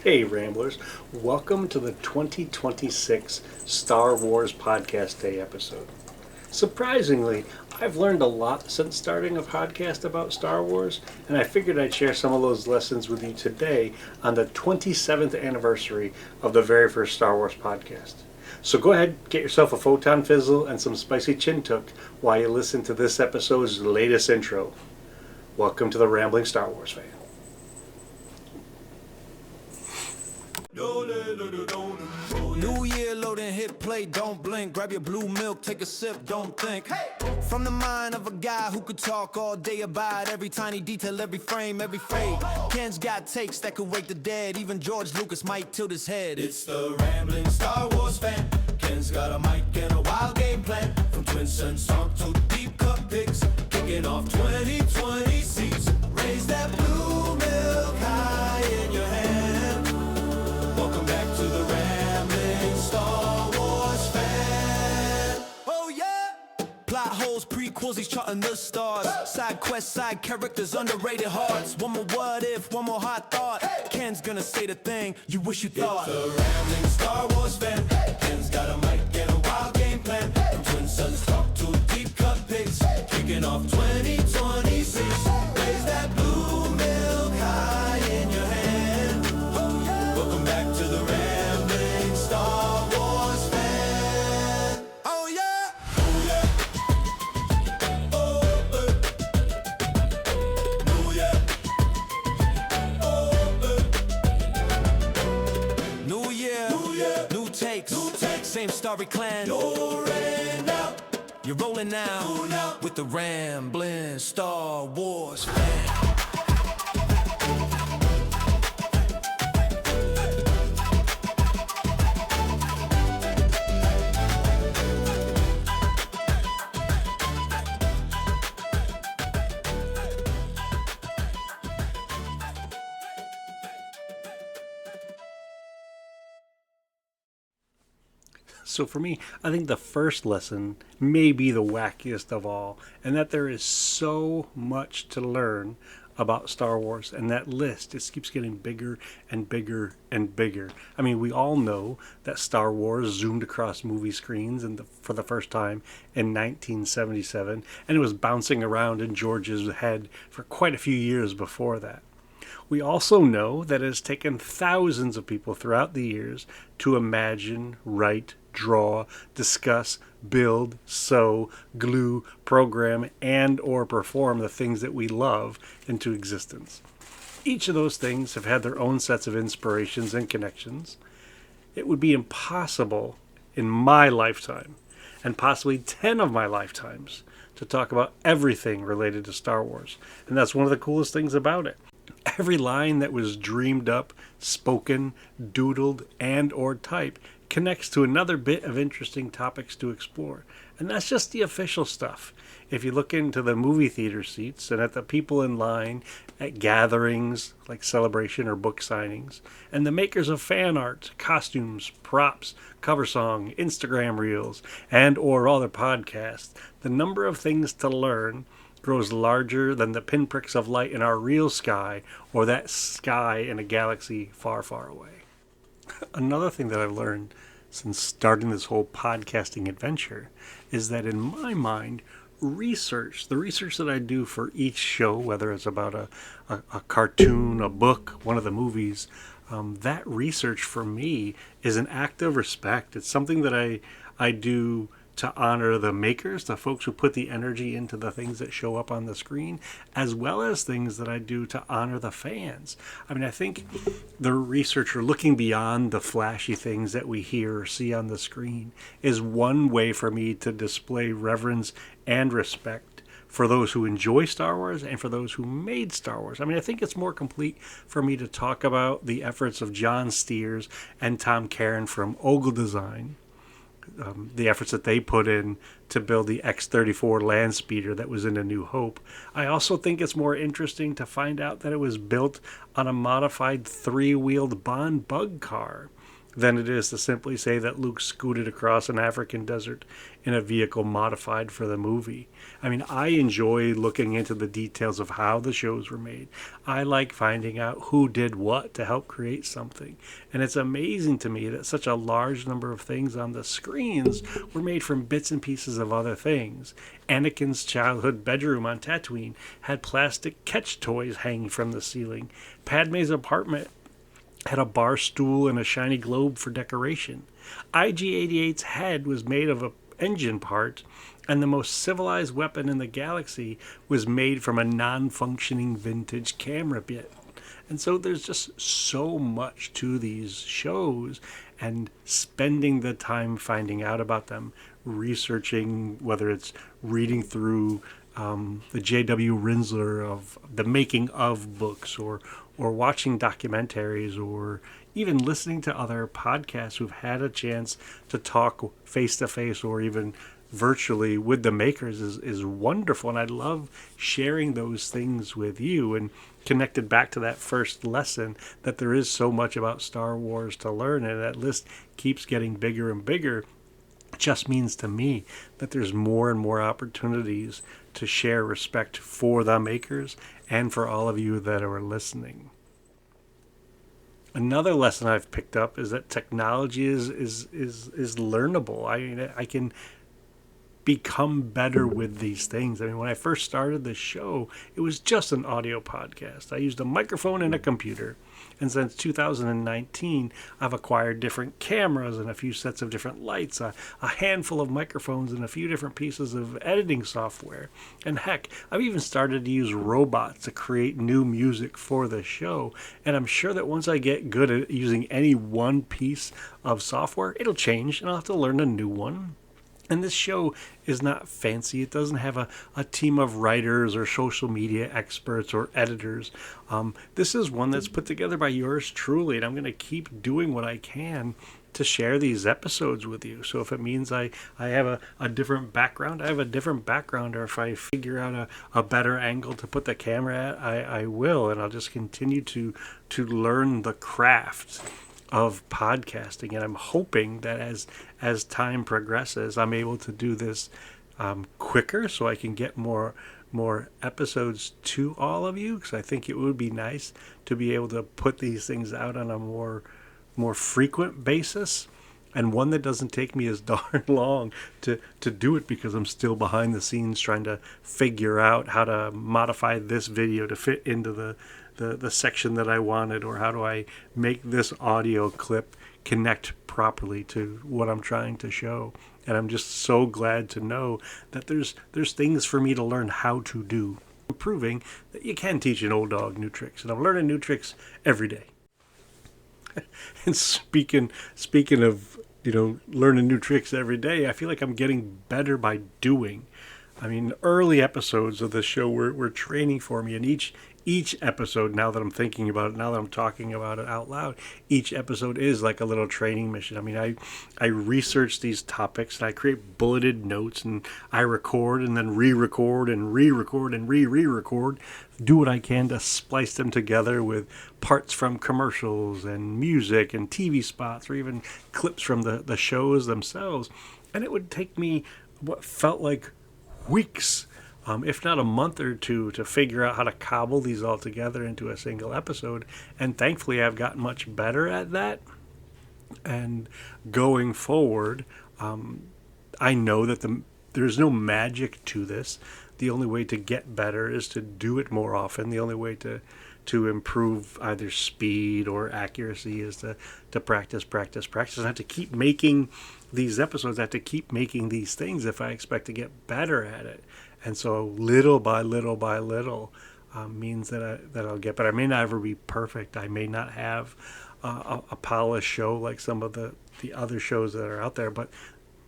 Hey Ramblers, welcome to the 2026 Star Wars Podcast Day episode. Surprisingly, I've learned a lot since starting a podcast about Star Wars, and I figured I'd share some of those lessons with you today on the 27th anniversary of the very first Star Wars podcast. So go ahead, get yourself a Photon Fizzle and some spicy chin tuk while you listen to this episode's latest intro. Welcome to the Rambling Star Wars Fan. New year, load and hit play, don't blink. Grab your blue milk, take a sip, don't think. From the mind of a guy who could talk all day about every tiny detail, every frame, every fade. Ken's got takes that could wake the dead. Even George Lucas might tilt his head. It's the Rambling Star Wars Fan. Ken's got a mic and a wild game plan. From Twin Suns Talk to deep cut picks. Kicking off 2026. Raise that blue milk high in your hand. Welcome back to the Rambling Star Wars Fan. Oh yeah! Plot holes, prequels, he's charting the stars. Side quests, side characters, underrated hearts. One more what if, one more hot thought. Ken's gonna say the thing you wish you thought. It's the Rambling Star Wars Fan. Ken's got a mic and a wild game plan. From Twin Suns Talk to deep cut picks. Kicking off 2026. Raise that blue milk high in your hand. Welcome back to the Rambling Star Wars Fan. Oh yeah! Oh yeah! Oh yeah! New year, new takes, same story clan. You're in now. You're rolling now with the Rambling Star Wars Fan. So for me, I think the first lesson may be the wackiest of all, and that there is so much to learn about Star Wars, and that list just keeps getting bigger and bigger and bigger. I mean, we all know that Star Wars zoomed across movie screens for the first time in 1977, and it was bouncing around in George's head for quite a few years before that. We also know that it has taken thousands of people throughout the years to imagine, write, draw, discuss, build, sew, glue, program, and or perform the things that we love into existence. Each of those things have had their own sets of inspirations and connections. It would be impossible in my lifetime, and possibly 10 of my lifetimes, to talk about everything related to Star Wars. And that's one of the coolest things about it. Every line that was dreamed up, spoken, doodled, and or typed connects to another bit of interesting topics to explore. And that's just the official stuff. If you look into the movie theater seats and at the people in line at gatherings like Celebration or book signings, and the makers of fan art, costumes, props, cover song, Instagram reels, and or other podcasts, the number of things to learn grows larger than the pinpricks of light in our real sky or that sky in a galaxy far, far away. Another thing that I've learned since starting this whole podcasting adventure is that in my mind, the research that I do for each show, whether it's about a cartoon, a book, one of the movies, that research for me is an act of respect. It's something that I do to honor the makers, the folks who put the energy into the things that show up on the screen, as well as things that I do to honor the fans. I mean, I think the researcher looking beyond the flashy things that we hear or see on the screen is one way for me to display reverence and respect for those who enjoy Star Wars and for those who made Star Wars. I mean, I think it's more complete for me to talk about the efforts of John Steers and Tom Caron from Ogle Design, the efforts that they put in to build the X-34 land speeder that was in A New Hope. I also think it's more interesting to find out that it was built on a modified three-wheeled Bond bug car. than it is to simply say that Luke scooted across an African desert in a vehicle modified for the movie. I mean, I enjoy looking into the details of how the shows were made. I like finding out who did what to help create something. And it's amazing to me that such a large number of things on the screens were made from bits and pieces of other things. Anakin's childhood bedroom on Tatooine had plastic catch toys hanging from the ceiling. Padme's apartment had a bar stool and a shiny globe for decoration. IG-88's head was made of an engine part, and the most civilized weapon in the galaxy was made from a non-functioning vintage camera bit. And so there's just so much to these shows, and spending the time finding out about them, researching, whether it's reading through the J.W. Rinsler of the making of books, or watching documentaries, or even listening to other podcasts who've had a chance to talk face to face or even virtually with the makers is wonderful. And I love sharing those things with you, and connected back to that first lesson that there is so much about Star Wars to learn, and that list keeps getting bigger and bigger. It just means to me that there's more and more opportunities to share respect for the makers and for all of you that are listening. Another lesson I've picked up is that technology is learnable. I mean, I can become better with these things. I mean, when I first started the show, it was just an audio podcast. I used a microphone and a computer. And since 2019, I've acquired different cameras and a few sets of different lights, a handful of microphones, and a few different pieces of editing software. And heck, I've even started to use robots to create new music for the show. And I'm sure that once I get good at using any one piece of software, it'll change and I'll have to learn a new one. And this show is not fancy. It doesn't have a team of writers or social media experts or editors. This is one that's put together by yours truly, and I'm going to keep doing what I can to share these episodes with you. So if it means I have a different background, I have a different background, or if I figure out a better angle to put the camera at, I will, and I'll just continue to learn the craft of podcasting. And I'm hoping that as time progresses, I'm able to do this quicker, so I can get more episodes to all of you, because I think it would be nice to be able to put these things out on a more frequent basis, and one that doesn't take me as darn long to do it, because I'm still behind the scenes trying to figure out how to modify this video to fit into the section that I wanted, or how do I make this audio clip connect properly to what I'm trying to show. And I'm just so glad to know that there's things for me to learn how to do, proving that you can teach an old dog new tricks, and I'm learning new tricks every day. And speaking of, learning new tricks every day, I feel like I'm getting better by doing. I mean, early episodes of the show were training for me, and each episode, now that I'm thinking about it, now that I'm talking about it out loud, each episode is like a little training mission. I mean, I research these topics, and I create bulleted notes, and I record and then re-record and re-record and re-record, do what I can to splice them together with parts from commercials and music and TV spots, or even clips from the shows themselves. And it would take me what felt like weeks, if not a month or two, to figure out how to cobble these all together into a single episode. And thankfully, I've gotten much better at that. And going forward, I know that there's no magic to this. The only way to get better is to do it more often. The only way to improve either speed or accuracy is to practice. I have to keep making these episodes. I have to keep making these things if I expect to get better at it. And so little by little by little means that I'll get better. I may not ever be perfect. I may not have a polished show like some of the other shows that are out there, but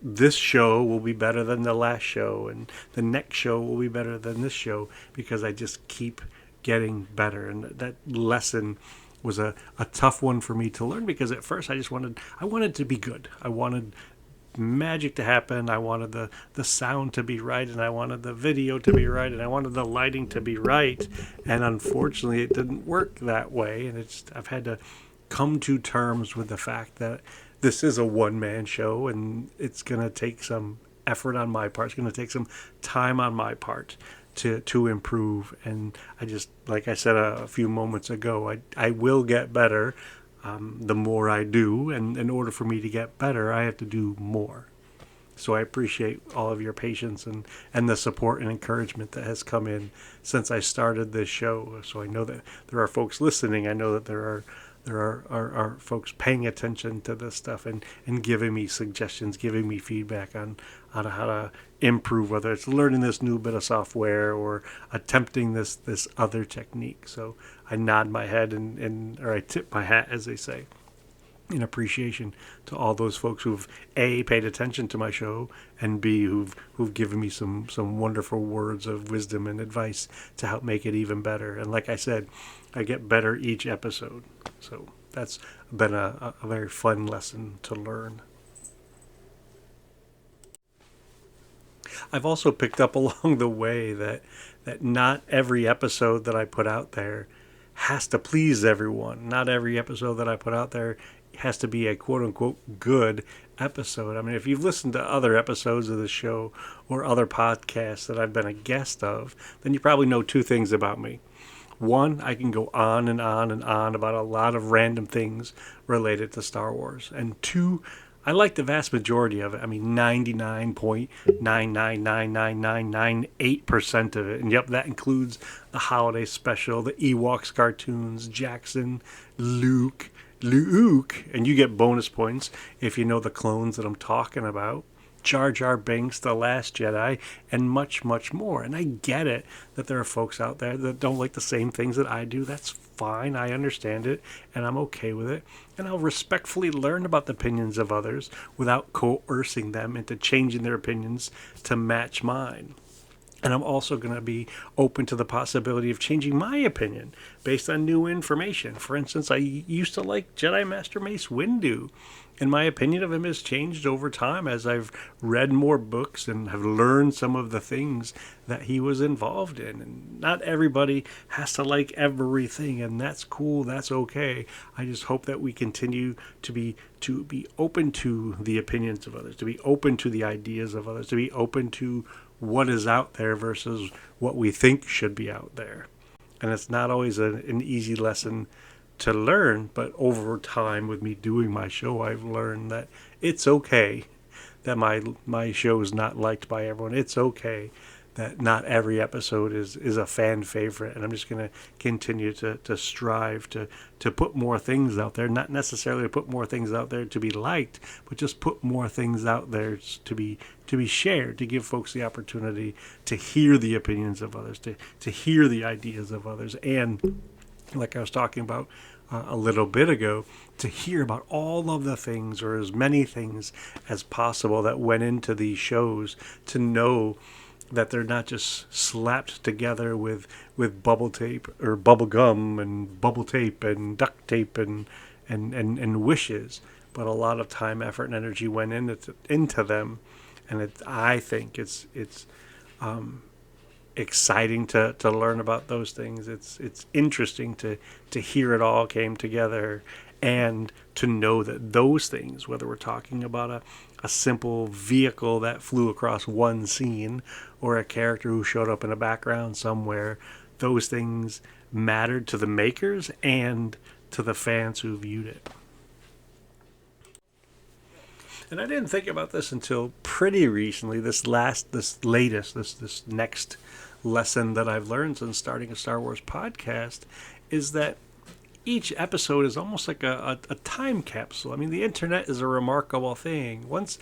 this show will be better than the last show, and the next show will be better than this show, because I just keep getting better. And that lesson was a tough one for me to learn, because at first I wanted to be good. I wanted magic to happen. I wanted the sound to be right, and I wanted the video to be right, and I wanted the lighting to be right. And unfortunately, it didn't work that way. And I've had to come to terms with the fact that this is a one-man show, and it's going to take some effort on my part. It's going to take some time on my part to improve. And I just, like I said a few moments ago, I will get better the more I do. And in order for me to get better, I have to do more. So I appreciate all of your patience and the support and encouragement that has come in since I started this show. So I know that there are folks listening. I know that there are folks paying attention to this stuff and giving me suggestions, giving me feedback on how to improve, whether it's learning this new bit of software or attempting this other technique. So I nod my head or I tip my hat, as they say, in appreciation to all those folks who've A, paid attention to my show, and B, who've given me some wonderful words of wisdom and advice to help make it even better. And like I said, I get better each episode. So that's been a very fun lesson to learn. I've also picked up along the way that not every episode that I put out there has to please everyone. Not every episode that I put out there has to be a quote-unquote good episode. I mean, if you've listened to other episodes of the show or other podcasts that I've been a guest of, then you probably know two things about me. One, I can go on and on and on about a lot of random things related to Star Wars. And two, I like the vast majority of it. I mean, 99.9999998% of it. And yep, that includes the holiday special, the Ewoks cartoons, Jackson, Luke, and you get bonus points if you know the clones that I'm talking about, Jar Jar Binks, The Last Jedi, and much, much more. And I get it that there are folks out there that don't like the same things that I do. That's fine. I understand it, and I'm okay with it. And I'll respectfully learn about the opinions of others without coercing them into changing their opinions to match mine. And I'm also going to be open to the possibility of changing my opinion based on new information. For instance, I used to like Jedi Master Mace Windu, and my opinion of him has changed over time as I've read more books and have learned some of the things that he was involved in. And not everybody has to like everything, and that's cool. That's okay. I just hope that we continue to be open to the opinions of others, to be open to the ideas of others, to be open to what is out there versus what we think should be out there. And it's not always an easy lesson to learn, but over time with me doing my show, I've learned that it's okay that my show is not liked by everyone. It's okay that not every episode is a fan favorite, and I'm just going to continue to strive to put more things out there, not necessarily put more things out there to be liked, but just put more things out there to be shared, to give folks the opportunity to hear the opinions of others, to hear the ideas of others, and like I was talking about a little bit ago, to hear about all of the things or as many things as possible that went into these shows, to know that they're not just slapped together with bubble tape or bubble gum and bubble tape and duct tape and wishes, but a lot of time, effort, and energy went into them. And I think it's exciting to learn about those things. It's interesting to hear it all came together, and to know that those things, whether we're talking about a simple vehicle that flew across one scene or a character who showed up in a background somewhere, those things mattered to the makers and to the fans who viewed it. And I didn't think about this until pretty recently, this next lesson that I've learned since starting a Star Wars podcast, is that each episode is almost like a time capsule. I mean, the internet is a remarkable thing. Once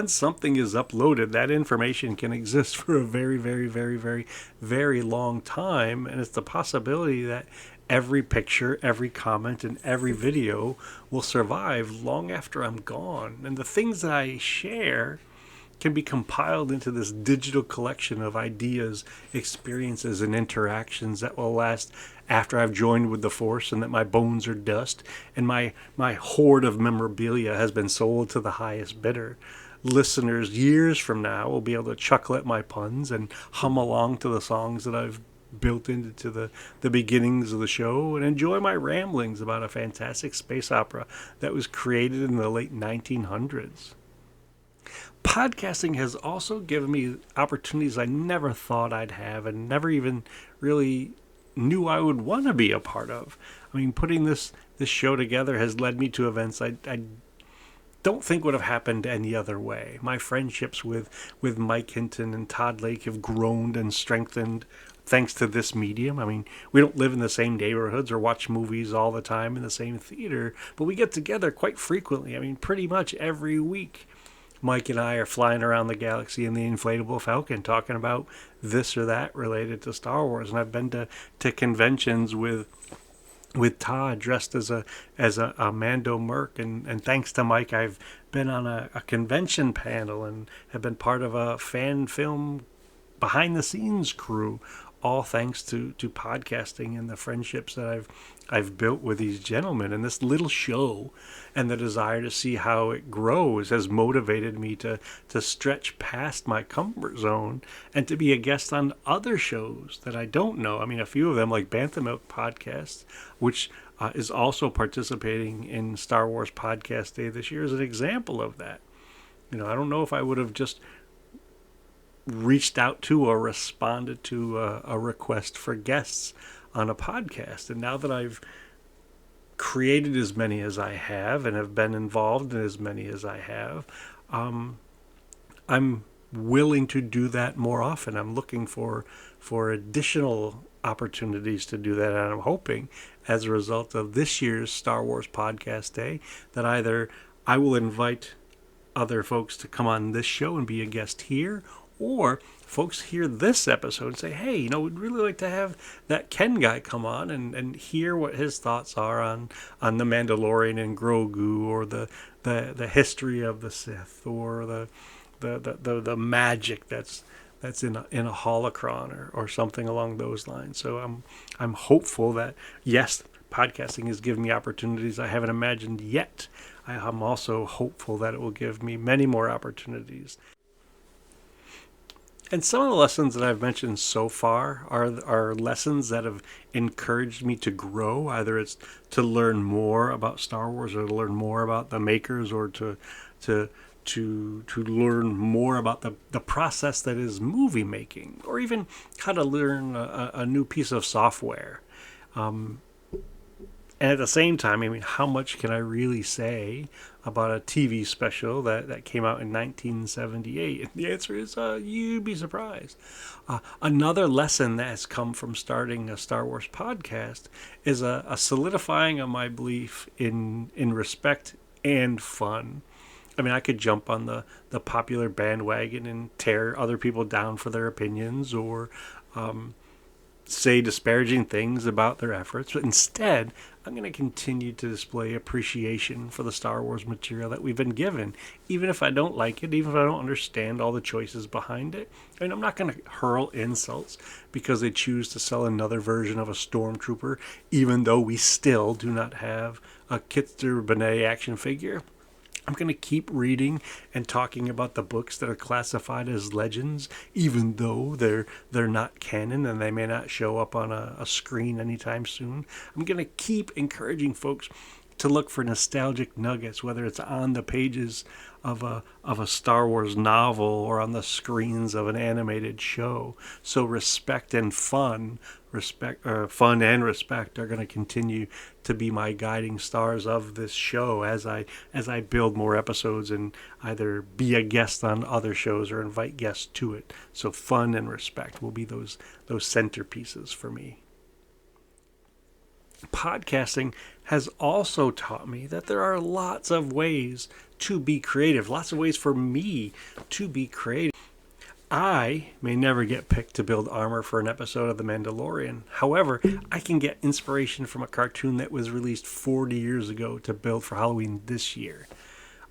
something is uploaded, that information can exist for a very, very, very, very, very long time. And it's the possibility that every picture, every comment, and every video will survive long after I'm gone. And the things that I share can be compiled into this digital collection of ideas, experiences, and interactions that will last after I've joined with the Force and that my bones are dust and my hoard of memorabilia has been sold to the highest bidder. Listeners years from now will be able to chuckle at my puns and hum along to the songs that I've built into the beginnings of the show and enjoy my ramblings about a fantastic space opera that was created in the late 1900s. Podcasting has also given me opportunities I never thought I'd have and never even really knew I would want to be a part of. I mean, putting this show together has led me to events I don't think would have happened any other way. My friendships with Mike Hinton and Todd Lake have grown and strengthened thanks to this medium. I mean, we don't live in the same neighborhoods or watch movies all the time in the same theater, but we get together quite frequently. I mean, pretty much every week. Mike and I are flying around the galaxy in the inflatable Falcon talking about this or that related to Star Wars. And I've been to conventions with Todd dressed as a Mando Merc, and thanks to Mike, I've been on a convention panel and have been part of a fan film behind the scenes crew, all thanks to podcasting and the friendships that I've built with these gentlemen. And this little show and the desire to see how it grows has motivated me to stretch past my comfort zone and to be a guest on other shows that I don't know. I mean, a few of them, like Bantha Milk Podcast, which is also participating in Star Wars Podcast Day this year, is an example of that. You know, I don't know if I would have just reached out to or responded to a request for guests on a podcast. And now that I've created as many as I have and have been involved in as many as I have, I'm willing to do that more often. I'm looking for additional opportunities to do that, and I'm hoping as a result of this year's Star Wars Podcast Day that either I will invite other folks to come on this show and be a guest here, or folks hear this episode and say, hey, you know, we'd really like to have that Ken guy come on and hear what his thoughts are on the Mandalorian and Grogu, or the history of the Sith, or the magic that's in a holocron or something along those lines. So I'm hopeful that, yes, podcasting has given me opportunities I haven't imagined yet. I'm also hopeful that it will give me many more opportunities. And some of the lessons that I've mentioned so far are lessons that have encouraged me to grow. Either it's to learn more about Star Wars, or to learn more about the makers, or to learn more about the process that is movie making, or even how to learn a new piece of software. And at the same time, I mean, how much can I really say about a TV special that came out in 1978? And the answer is, you'd be surprised. Another lesson that has come from starting a Star Wars podcast is a solidifying of my belief in respect and fun. I mean, I could jump on the popular bandwagon and tear other people down for their opinions, or say disparaging things about their efforts, but instead I'm going to continue to display appreciation for the Star Wars material that we've been given, even if I don't like it, even if I don't understand all the choices behind it. I mean, I'm not going to hurl insults because they choose to sell another version of a Stormtrooper, even though we still do not have a Kitster Benet action figure. I'm going to keep reading and talking about the books that are classified as legends, even though they're not canon and they may not show up on a screen anytime soon. I'm going to keep encouraging folks to look for nostalgic nuggets, whether it's on the pages of a Star Wars novel or on the screens of an animated show. So respect and fun and respect are going to continue to be my guiding stars of this show as I build more episodes and either be a guest on other shows or invite guests to it. So fun and respect will be those centerpieces for me. Podcasting has also taught me that there are lots of ways to be creative, lots of ways for me to be creative. I may never get picked to build armor for an episode of The Mandalorian. However, I can get inspiration from a cartoon that was released 40 years ago to build for Halloween this year.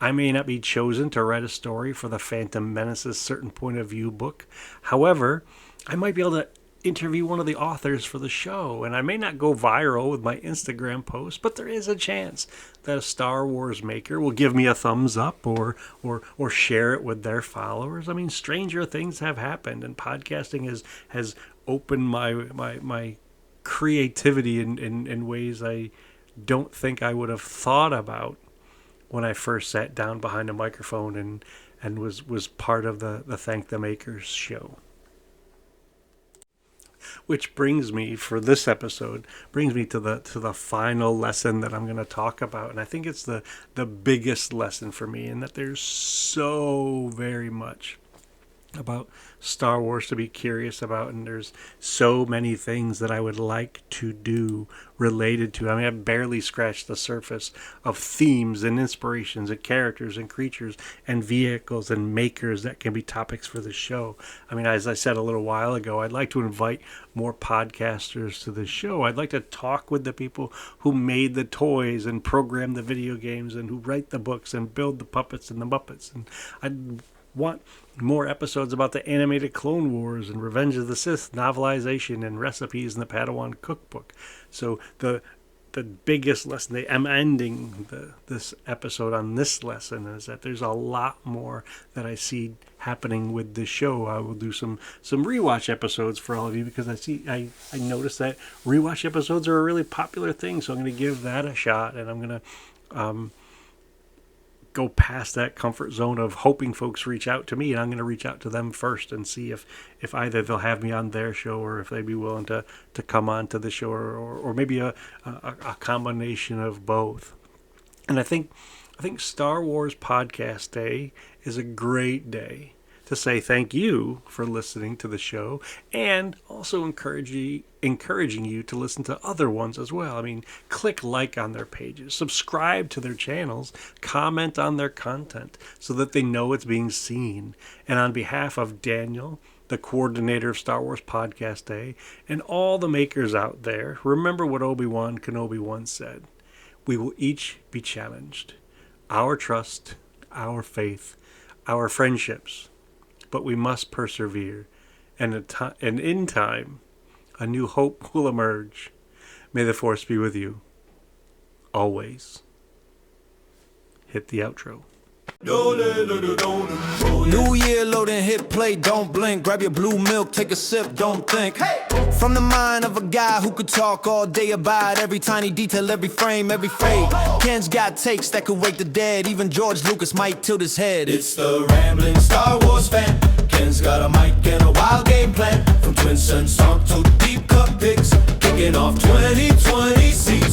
I may not be chosen to write a story for the Phantom Menace's Certain Point of View book. However, I might be able to interview one of the authors for the show, and I may not go viral with my Instagram post, but there is a chance that a Star Wars maker will give me a thumbs up or share it with their followers. I mean, stranger things have happened, and podcasting has open my creativity in ways I don't think I would have thought about when I first sat down behind a microphone and was part of the Thank the Makers show. Which brings me, for this episode, brings me to the final lesson that I'm going to talk about. And I think it's the biggest lesson for me, in that there's so very much about Star Wars to be curious about, and there's so many things that I would like to do related to. I mean, I've barely scratched the surface of themes and inspirations and characters and creatures and vehicles and makers that can be topics for the show. I mean, as I said a little while ago, I'd like to invite more podcasters to the show. I'd like to talk with the people who made the toys and program the video games and who write the books and build the puppets and the Muppets. And I'd want more episodes about the animated Clone Wars and Revenge of the Sith novelization and recipes in the Padawan cookbook. So the biggest lesson, I'm ending this episode on this lesson, is that there's a lot more that I see happening with this show. I will do some rewatch episodes for all of you, because I noticed that rewatch episodes are a really popular thing. So I'm going to give that a shot, and I'm going to go past that comfort zone of hoping folks reach out to me, and I'm going to reach out to them first and see if either they'll have me on their show, or if they'd be willing to come on to the show, or maybe a combination of both. And I think Star Wars Podcast Day is a great day to say thank you for listening to the show, and also encouraging you to listen to other ones as well. I mean, click like on their pages, subscribe to their channels, comment on their content so that they know it's being seen. And on behalf of Daniel, the coordinator of Star Wars Podcast Day, and all the makers out there, remember what Obi-Wan Kenobi once said: we will each be challenged. Our trust, our faith, our friendships, but we must persevere, and in time, a new hope will emerge. May the Force be with you, always. Hit the outro. New year, loading, hit play, don't blink. Grab your blue milk, take a sip, don't think. From the mind of a guy who could talk all day about every tiny detail, every frame, every fade. Ken's got takes that could wake the dead. Even George Lucas might tilt his head. It's the rambling Star Wars fan. Ken's got a mic and a wild game plan. From Twin Suns talk to deep cut picks, kicking off 2020 season.